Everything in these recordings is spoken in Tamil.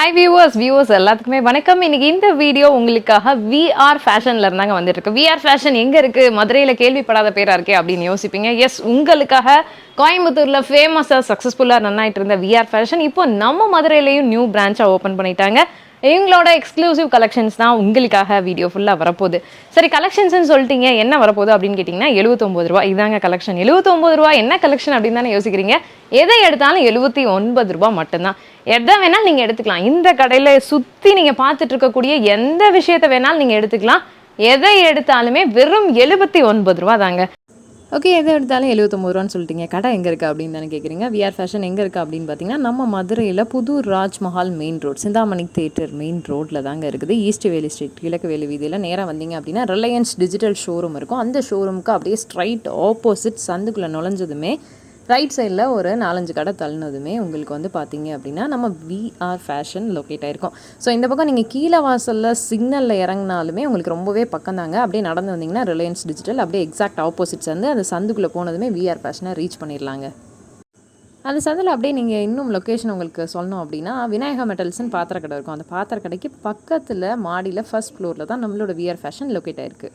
ஹாய் வியூவர்ஸ் எல்லாத்துக்குமே வணக்கம். இன்னைக்கு இந்த வீடியோ உங்களுக்காக விஆர் ஃபேஷன்ல இருந்தாங்க வந்துட்டு இருக்கு. விஆர் ஃபேஷன் எங்க இருக்கு? மதுரையில கேள்விப்படாத பேரா இருக்கே அப்படின்னு யோசிப்பீங்க. எஸ், உங்களுக்காக கோயம்புத்தூர்ல ஃபேமஸா சக்சஸ்ஃபுல்லா ரன் ஆயிட்டு இருந்த விஆர் ஃபேஷன் இப்போ நம்ம மதுரையிலையும் நியூ பிரான்ச்சா ஓபன் பண்ணிட்டாங்க. இவங்களோட எக்ஸ்க்ளூசிவ் கலெக்ஷன்ஸ் தான் உங்களுக்காக வீடியோ ஃபுல்லாக வரப்போகுது. சரி, கலெக்ஷன்ஸ்னு சொல்லிட்டீங்க, என்ன வரப்போகுது அப்படின்னு கேட்டிங்கன்னா 79 ரூபா இதாங்க கலெக்ஷன். 79 ரூபா என்ன கலெக்ஷன் அப்படின்னு தானே யோசிக்கிறீங்க. எதை எடுத்தாலும் 79 ரூபா மட்டும்தான். எதை வேணாலும் நீங்கள் எடுத்துக்கலாம். இந்த கடையில் சுற்றி நீங்கள் பார்த்துட்டு இருக்கக்கூடிய எந்த விஷயத்தை வேணாலும் நீங்கள் எடுத்துக்கலாம். எதை எடுத்தாலுமே வெறும் 79 ரூபா தாங்க. ஓகே, எதை எடுத்தாலும் 79 ரூபான்னு சொல்லிட்டீங்க. கடை எங்கே இருக்குது அப்படின்னு தானே கேட்குறீங்க. விஆர் ஃபேஷன் எங்கே இருக்குது அப்படின்னு பார்த்தீங்கன்னா நம்ம மதுரையில் புது Rajmahal main road, Chintamani theatre main ரோட்டில் தாங்க இருக்குது. ஈஸ்ட் வேலி ஸ்ட்ரீட் கிழக்கு வேலி வீதியில் நேராக வந்தீங்க அப்படின்னா ரிலையன்ஸ் டிஜிட்டல் ஷோரூம் இருக்கும். அந்த ஷோரூமுக்கு அப்படியே ஸ்ட்ரைட் ஆப்போசிட் சந்துக்குள்ளே நுழைஞ்சதுமே ரைட் சைடில் ஒரு 4-5 கடை தள்ளினதுமே உங்களுக்கு வந்து பார்த்தீங்க அப்படின்னா நம்ம விஆர் ஃபேஷன் லொக்கேட் ஆகிருக்கும். ஸோ இந்த பக்கம் நீங்கள் கீழே வாசலில் சிக்னலில் இறங்கினாலுமே உங்களுக்கு ரொம்பவே பக்கம் தாங்க. அப்படியே நடந்து வந்தீங்கன்னா ரிலையன்ஸ் டிஜிட்டல், அப்படியே எக்ஸாக்ட் ஆப்போசிட் சந்து. அந்த சந்துக்குள்ளே போனதுமே விஆர் ஃபேஷனை ரீச் பண்ணிடலாங்க. அந்த சந்தில் அப்படியே நீங்கள் இன்னும் லொக்கேஷன் உங்களுக்கு சொல்லணும் அப்படின்னா விநாயகா மெட்டல்ஸ்ன்னு பாத்திர கடை இருக்கும். அந்த பாத்திர கடைக்கு பக்கத்தில் மாடியில் ஃபர்ஸ்ட் ஃப்ளோரில் தான் நம்மளோட விஆர் ஃபேஷன் லொக்கேட் ஆயிருக்கு.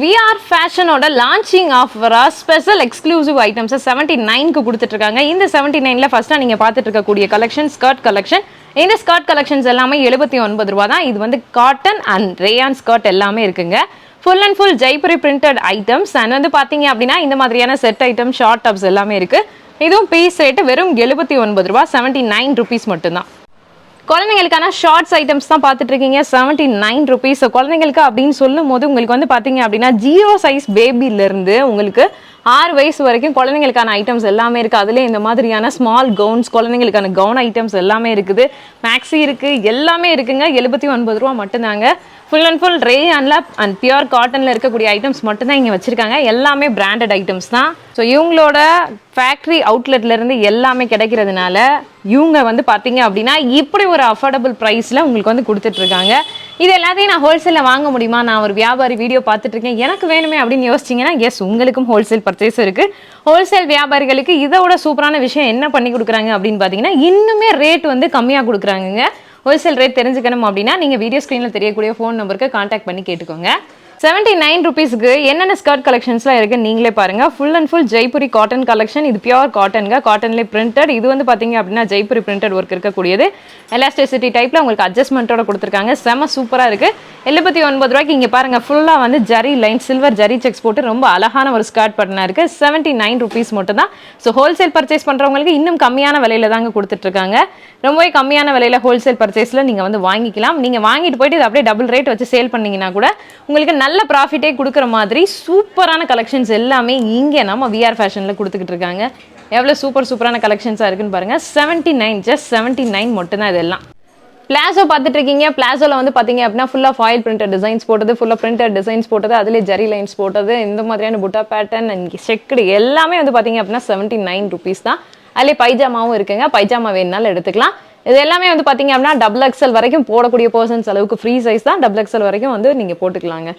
விஆர் ஃபேஷனோட லான்ச்சிங் ஆஃபரா ஸ்பெஷல் எக்ஸ்க்ளூசிவ் ஐட்டம்ஸை 79க்கு கொடுத்துட்டு இருக்காங்க. இந்த 79ல ஃபர்ஸ்ட்டாக நீங்கள் பார்த்துட்டு இருக்கக்கூடிய கலெக்ஷன் ஸ்கர்ட் கலெக்ஷன். இந்த ஸ்கர்ட் கலெக்ஷன்ஸ் எல்லாமே 79 ரூபா தான். இது வந்து காட்டன் அண்ட் ரேயான் ஸ்கர்ட் எல்லாமே இருக்குங்க. Full and full Jaipuri printed items. And வந்து பார்த்தீங்க அப்படின்னா இந்த மாதிரியான செட் ஐட்டம் ஷார்ட் டாப்ஸ் எல்லாமே இருக்கு. இதுவும் பீஸ் ரேட்டு வெறும் 79 ரூபா, 79 ருபீஸ் மட்டும்தான். குழந்தைங்களுக்கான ஷார்ட்ஸ் ஐட்டம்ஸ் தான் பார்த்துட்டு இருக்கீங்க. 79 ருபீஸ். குழந்தைங்களுக்கு அப்படின்னு சொல்லும் போது உங்களுக்கு வந்து பார்த்தீங்க அப்படின்னா 0 சைஸ் பேபிலிருந்து உங்களுக்கு 6 வயசு வரைக்கும் குழந்தைங்களுக்கான ஐட்டம்ஸ் எல்லாமே இருக்குது. அதுலேயே இந்த மாதிரியான ஸ்மால் கவுன்ஸ், குழந்தைங்களுக்கான கவுன் ஐட்டம்ஸ் எல்லாமே இருக்குது. மேக்ஸி இருக்குது, எல்லாமே இருக்குங்க. 79 ரூபா மட்டும்தாங்க. ஃபுல் அண்ட் ஃபுல் ரேயான்ல அண்ட் பியூர் காட்டனில் இருக்கக்கூடிய ஐட்டம்ஸ் மட்டும்தான் இங்கே வச்சுருக்காங்க. எல்லாமே பிராண்டட் ஐட்டம்ஸ் தான். ஸோ இவங்களோட ஃபேக்ட்ரி அவுட்லெட்லேருந்து எல்லாமே கிடைக்கிறதுனால இவங்க வந்து பார்த்தீங்க அப்படின்னா இப்படி ஒரு அஃபோர்டபுள் ப்ரைஸில் உங்களுக்கு வந்து கொடுத்துட்ருக்காங்க. இது எல்லாத்தையும் நான் ஹோல்சேலில் வாங்க முடியுமா? நான் ஒரு வியாபாரி வீடியோ பார்த்துட்ருக்கேன், எனக்கு வேணுமே அப்படின்னு யோசிச்சிங்கன்னா எஸ், உங்களுக்கும் ஹோல்சேல் பர்ச்சேஸ் இருக்குது. ஹோல்சேல் வியாபாரிகளுக்கு இதோட சூப்பரான விஷயம் என்ன பண்ணி கொடுக்குறாங்க அப்படின்னு பார்த்தீங்கன்னா இன்னுமே ரேட் வந்து கம்மியாக கொடுக்குறாங்க. ஹோல்சேல் ரேட் தெரிஞ்சுக்கணும் அப்படின்னா நீங்கள் வீடியோ ஸ்க்ரீனில் தெரியக்கூடிய ஃபோன் நம்பருக்கு கான்டாக்ட் பண்ணி கேட்டுக்கோங்க. 79 ருபீஸ்க்கு என்னென்ன ஸ்கர்ட் கலெக்ஷன்ஸ்லாம் இருக்குது நீங்களே பாருங்கள். Full and full Jaipuri cotton collection. இது பியூர் காட்டனுங்க, காட்டன்லேயே பிரிண்டட். இது வந்து பார்த்தீங்க அப்படின்னா ஜெய்புரி பிரிண்டட் ஒர்க் இருக்கக்கூடியது. எலாஸ்டிசிட்டி டைப்பில் உங்களுக்கு அட்ஜஸ்ட்மெண்ட்டோட கொடுத்துருக்காங்க. செம சூப்பராக இருக்குது. 79 ரூபாய்க்கு இங்கே பாருங்கள், ஃபுல்லாக வந்து zari line silver zari sex போட்டு ரொம்ப அழகான ஒரு ஸ்கர்ட் பட்டனாக இருக்குது. 79 ருபீஸ் மட்டும் தான். ஸோ ஹோல்சேல் பர்ச்சேஸ் பண்ணுறவங்களுக்கு இன்னும் கம்மியான விலையில தாங்க கொடுத்துட்ருக்காங்க. ரொம்பவே கம்மியான விலையில் ஹோல்சேல் பர்ச்சேஸில் நீங்கள் வந்து வாங்கிக்கலாம். நீங்கள் வாங்கிட்டு போயிட்டு இது அப்படியே டபுள் ரேட் வச்சு சேல் பண்ணிங்கன்னா கூட உங்களுக்கு நல்ல ப்ராஃபிட்டே கொடுக்குற மாதிரி சூப்பரான கலெக்ஷன்ஸ் எல்லாமே இங்கே நம்ம விஆர் ஃபேஷனில் கொடுத்துக்கிட்டு இருக்காங்க. எவ்வளோ சூப்பரான கலெக்ஷன்ஸாக இருக்குன்னு பாருங்கள். 79, ஜஸ்ட் 79 மட்டும்தான் இதெல்லாம். பிளாசோ பார்த்துட்டு இருக்கீங்க. பிளாசோவில் வந்து பார்த்தீங்க அப்படின்னா ஃபுல்லாக ஃபாயில் பிரிண்டட் டிசைன்ஸ் போட்டது, ஃபுல்லாக பிரிண்டட் டிசைன்ஸ் போட்டது, அதிலே ஜரி லைன்ஸ் போட்டது, இந்த மாதிரியான புட்டா பேட்டர்ன் அண்ட் செக்குடு எல்லாமே வந்து பார்த்தீங்க அப்படின்னா 79 ருபீஸ் தான். அதிலே பைஜாமாவும் இருக்குங்க. பைஜாமா வேணுனாலும் எடுத்துக்கலாம். இது எல்லாமே வந்து பார்த்தீங்க அப்படின்னா XXL வரைக்கும் போடக்கூடிய பர்சன்ஸ் அளவுக்கு ஃப்ரீ சைஸ் தான். XXL வரைக்கும் வந்து நீங்கள் போட்டுக்கலாங்க.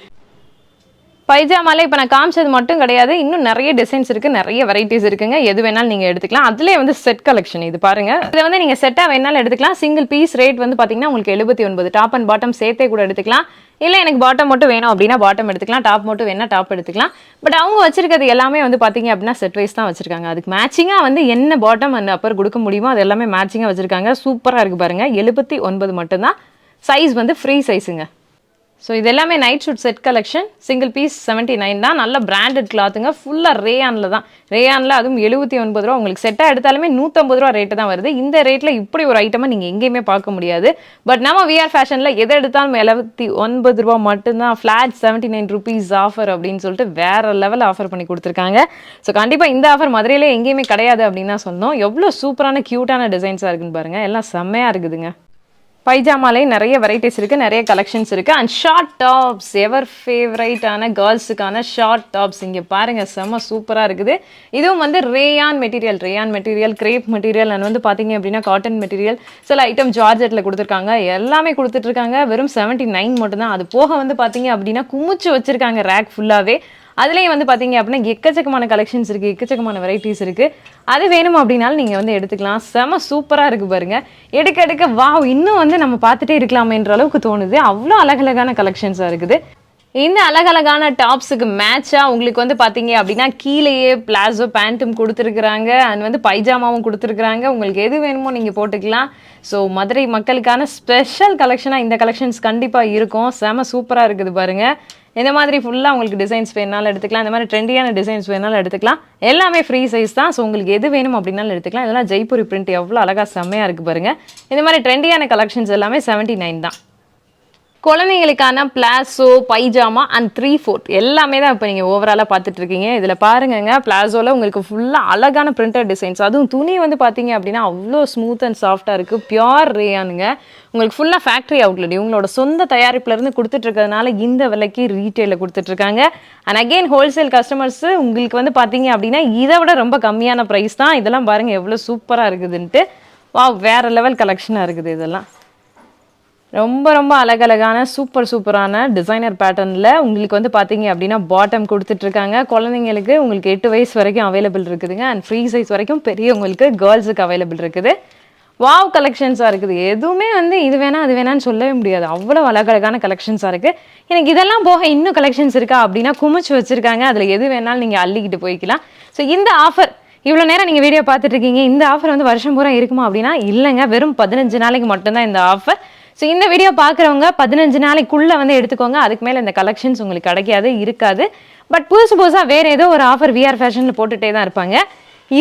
பைஜாமாலே இப்போ நான் காமிச்சது மட்டும் கிடையாது, இன்னும் நிறைய டிசைன்ஸ் இருக்குது, நிறைய வெரைட்டிஸ் இருக்குங்க. எது வேணாலும் நீங்கள் எடுத்துக்கலாம். அதுலேயே வந்து செட் கலெக்ஷன் இது பாருங்கள். இதை வந்து நீங்கள் செட்டாக வேணாலும் எடுத்துக்கலாம். சிங்கிள் பீஸ் ரேட் வந்து பார்த்தீங்கன்னா உங்களுக்கு 79. டாப் அண்ட் பாட்டம் சேர்த்தே கூட எடுத்துக்கலாம். இல்லை எனக்கு பாட்டம் மட்டும் வேணும் அப்படின்னா பாட்டம் எடுத்துக்கலாம், டாப் மட்டும் வேணால் டாப் எடுத்துக்கலாம். பட் அவங்க வச்சிருக்கிறது எல்லாமே வந்து பார்த்தீங்க அப்படின்னா செட் வைஸ் தான் வச்சிருக்காங்க. அதுக்கு மேட்சிங்காக வந்து என்ன பாட்டம் அண்ட் அப்பர் கொடுக்க முடியுமோ அது எல்லாமே மேட்சிங்காக வச்சிருக்காங்க. சூப்பராக இருக்குது பாருங்கள். 79 மட்டும்தான். சைஸ் வந்து ஃப்ரீ சைஸுங்க. ஸோ இது எல்லாமே night suit set collection. Single piece 79 தான். நல்ல பிராண்டட் கிளாத்துங்க. ஃபுல்லாக ரேயானில் தான். ரேயானில் அதுவும் 79 ரூபா. உங்களுக்கு செட்டாக எடுத்தாலுமே 150 ரூபா ரேட்டு தான் வருது. இந்த ரேட்டில் இப்படி ஒரு ஐட்டமை நீங்கள் எங்கேயுமே பார்க்க முடியாது. பட் நம்ம விஆர் ஃபேஷனில் எதை எடுத்தாலும் 79 ரூபா மட்டும்தான். ஃப்ளாட் 79 ருபீஸ் ஆஃபர் அப்படின்னு சொல்லிட்டு வேற லெவல் ஆஃபர் பண்ணி கொடுத்துருக்காங்க. ஸோ கண்டிப்பாக இந்த ஆஃபர் மதுரையிலே எங்கேயுமே கிடையாது அப்படின்னு தான் சொன்னோம். எவ்வளோ சூப்பரான க்யூட்டான டிசைன்ஸாக இருக்குன்னு பாருங்கள். எல்லாம் செம்மையாக இருக்குதுங்க. பைஜாமாலே நிறைய வெரைட்டிஸ் இருக்குது, நிறைய கலெக்ஷன்ஸ் இருக்குது. அண்ட் ஷார்ட் டாப்ஸ், எவர் ஃபேவரைட்டான கேர்ள்ஸுக்கான ஷார்ட் டாப்ஸ் இங்கே பாருங்கள். செம்ம சூப்பராக இருக்குது. இதுவும் வந்து rayon material, crepe material and வந்து பார்த்தீங்க அப்படின்னா காட்டன் மெட்டீரியல். சில ஐட்டம் ஜார்ஜெட்டில் கொடுத்துருக்காங்க. எல்லாமே கொடுத்துட்ருக்காங்க. வெறும் 79 மட்டும்தான். அது போக வந்து பார்த்தீங்க அப்படின்னா குமிச்சு வச்சுருக்காங்க ரேக் ஃபுல்லாகவே. அதுலேயும் வந்து பார்த்தீங்க அப்படின்னா எக்கச்சக்கமான கலெக்ஷன்ஸ் இருக்குது, எக்கச்சக்கமான வெரைட்டிஸ் இருக்குது. அது வேணும் அப்படின்னாலும் நீங்கள் வந்து எடுத்துக்கலாம். செம சூப்பராக இருக்குது பாருங்கள். எடுக்க எடுக்க வாவ், இன்னும் வந்து நம்ம பார்த்துட்டே இருக்கலாமேன்ற அளவுக்கு தோணுது. அவ்வளோ அழகழகான கலெக்ஷன்ஸாக இருக்குது. இந்த அழகழகான டாப்ஸுக்கு மேட்சாக உங்களுக்கு வந்து பார்த்தீங்க அப்படின்னா கீழேயே பிளாசோ பேண்ட்டும் கொடுத்துருக்குறாங்க, அண்ட் வந்து பைஜாமாவும் கொடுத்துருக்குறாங்க. உங்களுக்கு எது வேணுமோ நீங்கள் போட்டுக்கலாம். ஸோ மதுரை மக்களுக்கான ஸ்பெஷல் கலெக்ஷனாக இந்த கலெக்ஷன்ஸ் கண்டிப்பாக இருக்கும். செம சூப்பராக இருக்குது பாருங்கள். இந்த மாதிரி ஃபுல்லாக உங்களுக்கு டிசைன்ஸ் வேணாலும் எடுத்துக்கலாம், இந்த மாதிரி ட்ரெண்டியான டிசைன்ஸ் வேணாலும் எடுத்துக்கலாம். எல்லாமே ஃப்ரீ சைஸ் தான். ஸோ உங்களுக்கு எது வேணும் அப்படின்னாலும் எடுத்துக்கலாம். இதெல்லாம் ஜெய்ப்பூரி பிரிண்ட் எவ்வளோ அழகாக செம்மையாக இருக்குது பாருங்கள். இந்த மாதிரி ட்ரெண்டியான கலெக்ஷன்ஸ் எல்லாமே 79 தான். குழந்தைங்களுக்கான பிளாசோ, பைஜாமா அண்ட் 3/4 எல்லாமே தான் இப்போ நீங்கள் ஓவராலாக பார்த்துட்டு இருக்கீங்க. இதில் பாருங்கங்க, பிளாசோவில் உங்களுக்கு ஃபுல்லாக அழகான பிரிண்டட் டிசைன்ஸ். அதுவும் துணி வந்து பார்த்தீங்க அப்படின்னா அவ்வளோ ஸ்மூத் அண்ட் சாஃப்டாக இருக்குது. பியோர் ரேயானுங்க. உங்களுக்கு ஃபுல்லாக ஃபேக்ட்ரி அவுட்லெட், இவங்களோட சொந்த தயாரிப்புலேருந்து கொடுத்துட்ருக்கிறதுனால இந்த விலைக்கு ரீட்டெயிலில் கொடுத்துட்ருக்காங்க. அண்ட் அகெயின் ஹோல்சேல் கஸ்டமர்ஸு உங்களுக்கு வந்து பார்த்தீங்க அப்படின்னா இதை விட ரொம்ப கம்மியான ப்ரைஸ் தான். இதெல்லாம் பாருங்கள் எவ்வளோ சூப்பராக இருக்குதுன்ட்டு. வா, வேறு லெவல் கலெக்ஷனாக இருக்குது. இதெல்லாம் ரொம்ப ரொம்ப அழகழகான சூப்பரான டிசைனர் பேட்டர்னில் உங்களுக்கு வந்து பார்த்தீங்க அப்படின்னா பாட்டம் கொடுத்துட்ருக்காங்க. குழந்தைங்களுக்கு உங்களுக்கு 8 வயசு வரைக்கும் அவைலபிள் இருக்குதுங்க. அண்ட் ஃப்ரீ சைஸ் வரைக்கும் பெரியவங்களுக்கு கேர்ள்ஸுக்கு அவைலபிள் இருக்குது. வாவ் கலெக்ஷன்ஸாக இருக்குது. எதுவுமே வந்து இது வேணாம் அது வேணான்னு சொல்லவே முடியாது. அவ்வளோ அழகழகான கலெக்ஷன்ஸாக இருக்குது. எனக்கு இதெல்லாம் போக இன்னும் கலெக்ஷன்ஸ் இருக்கா அப்படின்னா குமிச்சு வச்சுருக்காங்க. அதில் எது வேணாலும் நீங்கள் அள்ளிக்கிட்டு போய்க்கலாம். ஸோ இந்த ஆஃபர் இவ்வளோ நேரம் நீங்கள் வீடியோ பார்த்துட்ருக்கீங்க. இந்த ஆஃபர் வந்து வருஷம் பூரா இருக்குமா அப்படின்னா இல்லைங்க, வெறும் 15 நாளைக்கு மட்டும்தான் இந்த ஆஃபர். ஸோ இந்த வீடியோ பார்க்குறவங்க 15 நாளைக்குள்ளே வந்து எடுத்துக்கோங்க. அதுக்கு மேலே இந்த கலெக்ஷன்ஸ் உங்களுக்கு கிடைக்காது, இருக்காது. பட் புதுசாக வேறு ஏதோ ஒரு ஆஃபர் விஆர் ஃபேஷனில் போட்டுகிட்டே தான் இருப்பாங்க.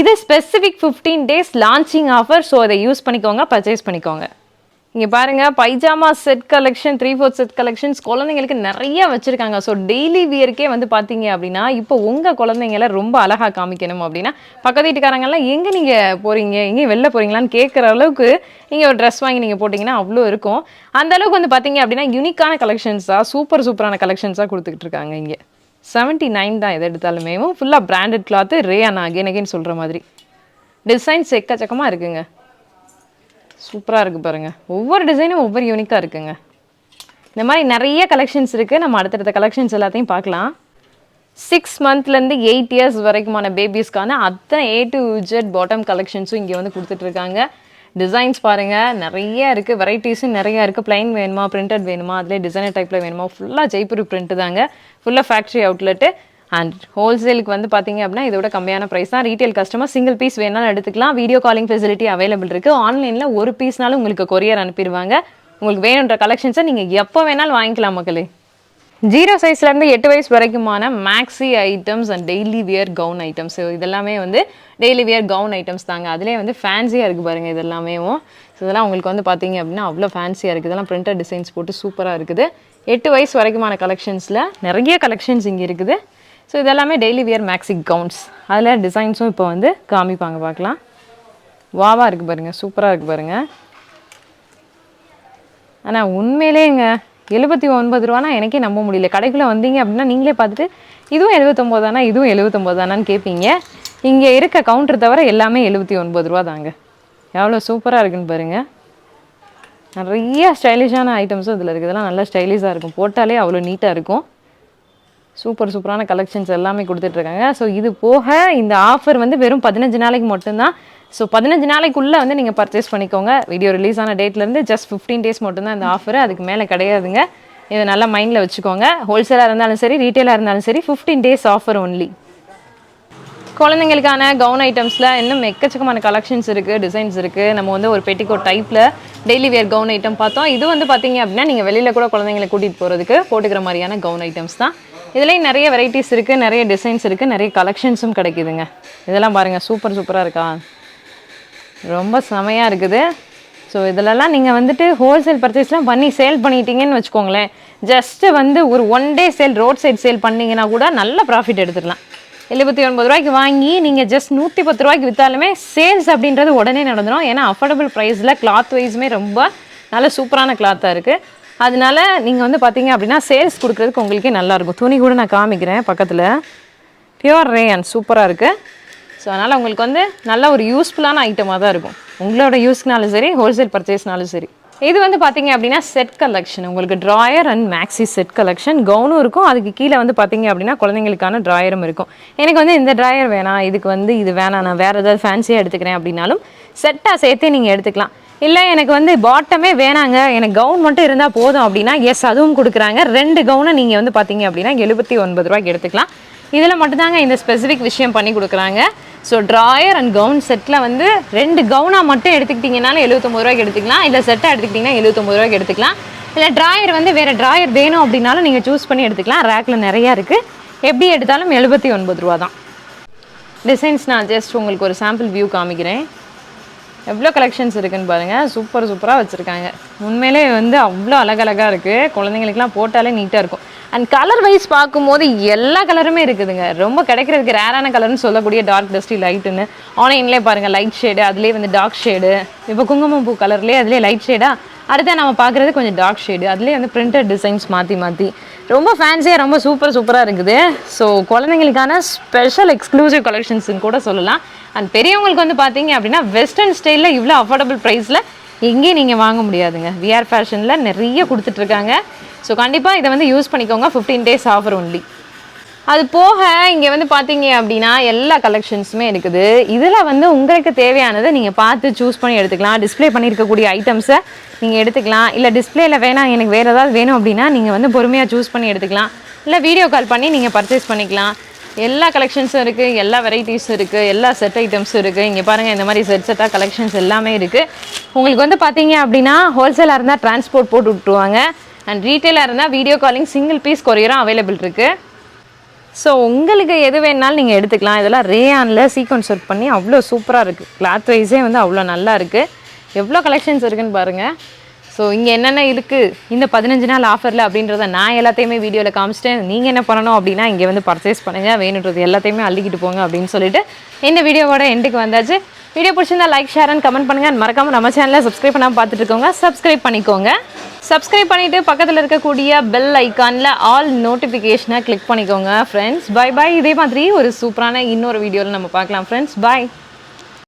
இது specific 15 days launching offer. So அதை யூஸ் பண்ணிக்கோங்க, பர்ச்சேஸ் பண்ணிக்கோங்க. இங்கே பாருங்கள், pyjama set collection, 3/4 set collections குழந்தைங்களுக்கு நிறைய வச்சுருக்காங்க. ஸோ டெய்லி வியர்க்கே வந்து பார்த்தீங்க அப்படின்னா இப்போ உங்கள் குழந்தைங்கள ரொம்ப அழகாக காமிக்கணும் அப்படின்னா பக்கத்து வீட்டுக்காரங்கெல்லாம் எங்கே நீங்கள் போகிறீங்க, எங்கேயும் வெளில போகிறீங்களான்னு கேட்குற அளவுக்கு இங்கே ஒரு ட்ரெஸ் வாங்கி நீங்கள் போட்டிங்கன்னா அவ்வளோ இருக்கும். அந்த அளவுக்கு வந்து பார்த்தீங்க அப்படின்னா யூனிக்கான கலெக்ஷன்ஸாக சூப்பரான கலெக்ஷன்ஸாக கொடுத்துக்கிட்டு இருக்காங்க. இங்கே 79 தான் எது எடுத்தாலுமே. ஃபுல்லாக பிராண்டட் கிளாத்து, ரேயானா அகைன் சொல்கிற மாதிரி டிசைன்ஸ் எக்கச்சக்கமாக இருக்குங்க. சூப்பராக இருக்குது பாருங்கள். ஒவ்வொரு டிசைனும் ஒவ்வொரு யூனிக்காக இருக்குங்க. இந்த மாதிரி நிறைய கலெக்ஷன்ஸ் இருக்குது. நம்ம அடுத்தடுத்த கலெக்ஷன்ஸ் எல்லாத்தையும் பார்க்கலாம். 6 monthலேருந்து 8 years வரைக்குமான பேபிஸ்க்கான அத்தனை A to Z பாட்டம் கலெக்ஷன்ஸும் இங்கே வந்து கொடுத்துட்ருக்காங்க. டிசைன்ஸ் பாருங்கள், நிறைய இருக்குது. வெரைட்டிஸும் நிறையா இருக்குது. பிளைன் வேணுமா, பிரிண்டட் வேணுமா, அதிலே டிசைனர் டைப்பில் வேணுமா, ஃபுல்லாக ஜெய்ப்பூரி பிரிண்ட்டு தாங்க. ஃபுல்லாக ஃபேக்ட்ரி அவுட்லெட்டு. அண்ட் ஹோல்சேலுக்கு வந்து பார்த்தீங்க அப்படின்னா இதோட கம்மியான ப்ரைஸ் தான். ரீட்டைல் கஸ்டமர் சிங்கிள் பீஸ் வேணாலும் எடுத்துக்கலாம். வீடியோ காலிங் ஃபெசிலிட்டி அவைலபிள் இருக்குது. ஆன்லைனில் ஒரு பீஸ்னாலும் உங்களுக்கு கொரியர் அனுப்பிடுவாங்க. உங்களுக்கு வேணுன்ற கலெக்ஷன்ஸை நீங்கள் எப்போ வேணாலும் வாங்கிக்கலாம் மக்களே. 0 சைஸ்லேருந்து 8 வயசு வரைக்குமான maxi items and daily wear gown items. இதெல்லாமே வந்து டெய்லி வியர் கவுன் ஐட்டம்ஸ் தாங்க. அதிலே வந்து ஃபேன்சியாக இருக்குது பாருங்கள் இதெல்லாமே. ஸோ இதெல்லாம் உங்களுக்கு வந்து பார்த்தீங்க அப்படின்னா அவ்வளோ ஃபேன்சியாக இருக்குது. இதெல்லாம் பிரிண்டட் டிசைன்ஸ் போட்டு சூப்பராக இருக்குது. 8 வயசு வரைக்குமான கலெக்ஷன்ஸில் நிறைய கலெக்ஷன்ஸ் இங்கே இருக்குது. ஸோ இதெல்லாமே டெய்லி வியர் மேக்ஸி கவுன்ஸ். அதில் டிசைன்ஸும் இப்போ வந்து காமிப்பாங்க, பார்க்கலாம். வாவாக இருக்குது பாருங்கள், சூப்பராக இருக்குது பாருங்கள். ஆனால் உண்மையிலேங்க 79 ரூபானா எனக்கே நம்ப முடியல. கடைக்குள்ளே வந்தீங்க அப்படின்னா நீங்களே பார்த்துட்டு இதுவும் 79 தானா, இதுவும் 79 தானான்னு கேட்பீங்க. இங்கே இருக்க கவுண்டர் தவிர எல்லாமே 79 ரூபா தாங்க. எவ்வளோ சூப்பராக இருக்குன்னு பாருங்கள். நிறைய ஸ்டைலிஷான ஐட்டம்ஸும் இதில் இருக்குது. இதெல்லாம் நல்லா ஸ்டைலிஷாக இருக்கும், போட்டாலே அவ்வளோ நீட்டாக இருக்கும். சூப்பரான கலெக்ஷன்ஸ் எல்லாமே கொடுத்துட்ருக்காங்க. ஸோ இது போக இந்த ஆஃபர் வந்து வெறும் 15 நாளைக்கு மட்டும்தான். ஸோ 15 நாளைக்குள்ளே வந்து நீங்கள் பர்ச்சேஸ் பண்ணிக்கோங்க. வீடியோ ரிலீஸ் ஆன டேட்லேருந்து ஜஸ்ட் 15 days மட்டும்தான் இந்த ஆஃபர், அதுக்கு மேலே கிடையாதுங்க. இதை நல்லா மைண்டில் வச்சுக்கோங்க. ஹோல்சேலாக இருந்தாலும் சரி, ரீட்டெயிலாக இருந்தாலும் சரி, 15 days ஆஃபர் ஒன்லி. குழந்தைங்களுக்கான கவுன் ஐட்டம்ஸில் இன்னும் எக்கச்சக்கமான கலெக்ஷன்ஸ் இருக்குது, டிசைன்ஸ் இருக்குது. நம்ம வந்து ஒரு பெட்டிகோட் டைப்பில் டெய்லி வியர் கவுன் ஐட்டம் பார்த்தோம். இது வந்து பார்த்தீங்க அப்படின்னா நீங்கள் வெளியில் கூட குழந்தைங்களை கூட்டிகிட்டு போகிறதுக்கு போட்டுக்கிற மாதிரியான கவுன் ஐட்டம்ஸ் தான். இதுலேயும் நிறைய வெரைட்டிஸ் இருக்குது, நிறைய டிசைன்ஸ் இருக்குது, நிறைய கலெக்ஷன்ஸும் கிடைக்குதுங்க. இதெல்லாம் பாருங்கள், சூப்பராக இருக்கா, ரொம்ப செமையாக இருக்குது. ஸோ இதிலலாம் நீங்கள் வந்துட்டு ஹோல்சேல் பர்ச்சேஸ்லாம் பண்ணி சேல் பண்ணிட்டீங்கன்னு வச்சுக்கோங்களேன். ஜஸ்ட்டு வந்து ஒரு 1 day sale, road side sale பண்ணிங்கன்னா கூட நல்ல ப்ராஃபிட் எடுத்துடலாம். 79 ரூபாய்க்கு வாங்கி நீங்கள் ஜஸ்ட் 110 ரூபாய்க்கு விற்றாலுமே சேல்ஸ் அப்படின்றது உடனே நடந்துடும். ஏன்னா அஃபோர்டபுள் ப்ரைஸில் கிளாத் வைஸுமே ரொம்ப நல்ல சூப்பரான கிளாத்தாக இருக்குது. அதனால நீங்கள் வந்து பார்த்தீங்க அப்படின்னா சேல்ஸ் கொடுக்குறதுக்கு உங்களுக்கே நல்லாயிருக்கும். துணி கூட நான் காமிக்கிறேன் பக்கத்தில். பியூர் ரேயான் சூப்பராக இருக்குது. ஸோ அதனால் உங்களுக்கு வந்து நல்ல ஒரு யூஸ்ஃபுல்லான ஐட்டமாக தான் இருக்கும். உங்களோட யூஸ்க்குனாலும் சரி, ஹோல்சேல் பர்ச்சேஸ்னாலும் சரி. இது வந்து பார்த்தீங்க அப்படின்னா செட் கலெக்ஷன். உங்களுக்கு drawer and maxi set collection. கவுனும் இருக்கும், அதுக்கு கீழே வந்து பார்த்தீங்க அப்படின்னா குழந்தைங்களுக்கான ட்ராயரும் இருக்கும். எனக்கு வந்து இந்த ட்ராயர் வேணாம், இதுக்கு வந்து இது வேணாம், நான் வேறு ஏதாவது ஃபேன்சியாக எடுத்துக்கிறேன் அப்படின்னாலும் செட்டாக சேர்த்து நீங்கள் எடுத்துக்கலாம். இல்லை எனக்கு வந்து பாட்டமே வேணாங்க, எனக்கு கவுன் மட்டும் இருந்தால் போதும் அப்படின்னா எஸ் அதுவும் கொடுக்குறாங்க. 2 கவுனை நீங்கள் வந்து பார்த்தீங்க அப்படின்னா 79 ரூபாய்க்கு எடுத்துக்கலாம். இதில் மட்டும்தாங்க இந்த ஸ்பெசிஃபிக் விஷயம் பண்ணி கொடுக்குறாங்க. So drawer and gown settle வந்து 2 கவுனாக மட்டும் எடுத்துக்கிட்டிங்கனாலும் 79 ரூபாய்க்கு எடுத்துக்கலாம். இல்லை செட்டாக எடுத்துக்கிட்டிங்கன்னா 79 ரூபாய்க்கு எடுத்துக்கலாம். இல்லை ட்ராயர் வந்து வேறு ட்ராயர் வேணும் அப்படின்னாலும் நீங்கள் சூஸ் பண்ணி எடுத்துக்கலாம். ரேக்கில் நிறையா இருக்குது. எப்படி எடுத்தாலும் 79 ரூபா தான். டிசைன்ஸ் நான் ஜஸ்ட் உங்களுக்கு ஒரு சாம்பிள் வியூ காமிக்கிறேன். எவ்வளோ கலெக்ஷன்ஸ் இருக்குதுன்னு பாருங்கள். சூப்பராக வச்சுருக்காங்க. உண்மையிலே வந்து அவ்வளோ அழகழகாக இருக்குது. குழந்தைங்களுக்குலாம் போட்டாலே நீட்டாக இருக்கும். அண்ட் கலர் வைஸ் பார்க்கும்போது எல்லா கலருமே இருக்குதுங்க. ரொம்ப கிடைக்கிறதுக்கு ரேரான கலர்னு சொல்லக்கூடிய டார்க் டஸ்டி லைட்டுன்னு ஆன்லைன்லேயே பாருங்கள். லைட் ஷேடு, அதுலேயே வந்து டார்க் ஷேடு. இப்போ குங்குமம் பூ கலர்லேயே அதுலேயே லைட் ஷேடாக, அடுத்த நம்ம பார்க்குறது கொஞ்சம் டார்க் ஷேடு, அதுலேயே வந்து பிரிண்டட் டிசைன்ஸ் மாற்றி ரொம்ப ஃபேன்சியாக ரொம்ப சூப்பராக இருக்குது. ஸோ குழந்தைங்களுக்கான ஸ்பெஷல் எக்ஸ்க்ளூசிவ் கலெக்ஷன்ஸ்ன்னு கூட சொல்லலாம். அண்ட் பெரியவங்களுக்கு வந்து பார்த்தீங்க அப்படின்னா வெஸ்டர்ன் ஸ்டைலில் இவ்வளோ அஃபோர்டபுள் ப்ரைஸில் எங்கேயும் நீங்கள் வாங்க முடியாதுங்க. விஆர் ஃபேஷனில் நிறைய கொடுத்துட்ருக்காங்க. ஸோ கண்டிப்பாக இதை வந்து யூஸ் பண்ணிக்கோங்க. 15 days ஆஃபர் ஒன்லி. அது போக இங்கே வந்து பார்த்தீங்க அப்படின்னா எல்லா கலெக்ஷன்ஸுமே இருக்குது. இதில் வந்து உங்களுக்கு தேவையானதை நீங்கள் பார்த்து சூஸ் பண்ணி எடுத்துக்கலாம். டிஸ்பிளே பண்ணியிருக்கக்கூடிய ஐட்டம்ஸை நீங்கள் எடுத்துக்கலாம். இல்லை டிஸ்பிளேயில் வேணாம், எனக்கு வேறு ஏதாவது வேணும் அப்படின்னா நீங்கள் வந்து பொறுமையாக சூஸ் பண்ணி எடுத்துக்கலாம். இல்லை வீடியோ கால் பண்ணி நீங்கள் பர்ச்சேஸ் பண்ணிக்கலாம். எல்லா கலெக்ஷன்ஸும் இருக்குது, எல்லா வெரைட்டிஸும் இருக்குது, எல்லா செட் ஐட்டம்ஸும் இருக்குது. இங்கே பாருங்கள், இந்த மாதிரி செட்டாக கலெக்ஷன்ஸ் எல்லாமே இருக்குது. உங்களுக்கு வந்து பார்த்தீங்க அப்படின்னா ஹோல்சேலாக இருந்தால் டிரான்ஸ்போர்ட் போட்டு விட்டுருவாங்க. அண்ட் ரீட்டெயிலாக இருந்தால் வீடியோ காலிங் சிங்கிள் பீஸ் கொரியரும் அவைலபிள் இருக்குது. ஸோ உங்களுக்கு எது வேணாலும் நீங்கள் எடுத்துக்கலாம். இதெல்லாம் ரேயானில் சீக்வன்ஸ் ஒர்க் பண்ணி அவ்வளோ சூப்பராக இருக்குது. கிளாத் வைஸே வந்து அவ்வளோ நல்லா இருக்குது. எவ்வளோ கலெக்ஷன்ஸ் இருக்குதுன்னு பாருங்கள். ஸோ இங்கே என்னென்ன இருக்குது இந்த 15 நாள் ஆஃபரில் அப்படின்றத நான் எல்லாத்தையுமே வீடியோவில் காமிச்சிட்டேன். நீங்கள் என்ன பண்ணணும் அப்படின்னா இங்கே வந்து பர்ச்சேஸ் பண்ணுங்கள், வேணுன்றது எல்லாத்தையுமே அள்ளிக்கிட்டு போங்க அப்படின்னு சொல்லிட்டு இந்த வீடியோவோட எண்டுக்கு வந்தாச்சு. வீடியோ பிடிச்சிருந்தா லைக், ஷேர் அண்ட் கமெண்ட் பண்ணுங்கள். மறக்காமல் நம்ம சேனலை சப்ஸ்கிரைப் பண்ணாமல் பார்த்துட்டு இருக்கோங்க, சப்ஸ்கிரைப் பண்ணிக்கோங்க. சப்ஸ்கிரைப் பண்ணிவிட்டு பக்கத்தில் இருக்கக்கூடிய பெல் ஐக்கானில் ஆல் நோட்டிஃபிகேஷனை கிளிக் பண்ணிக்கோங்க ஃப்ரெண்ட்ஸ். பை. இதே மாதிரி ஒரு சூப்பரான இன்னொரு வீடியோவில் நம்ம பார்க்கலாம் ஃப்ரெண்ட்ஸ். பாய்.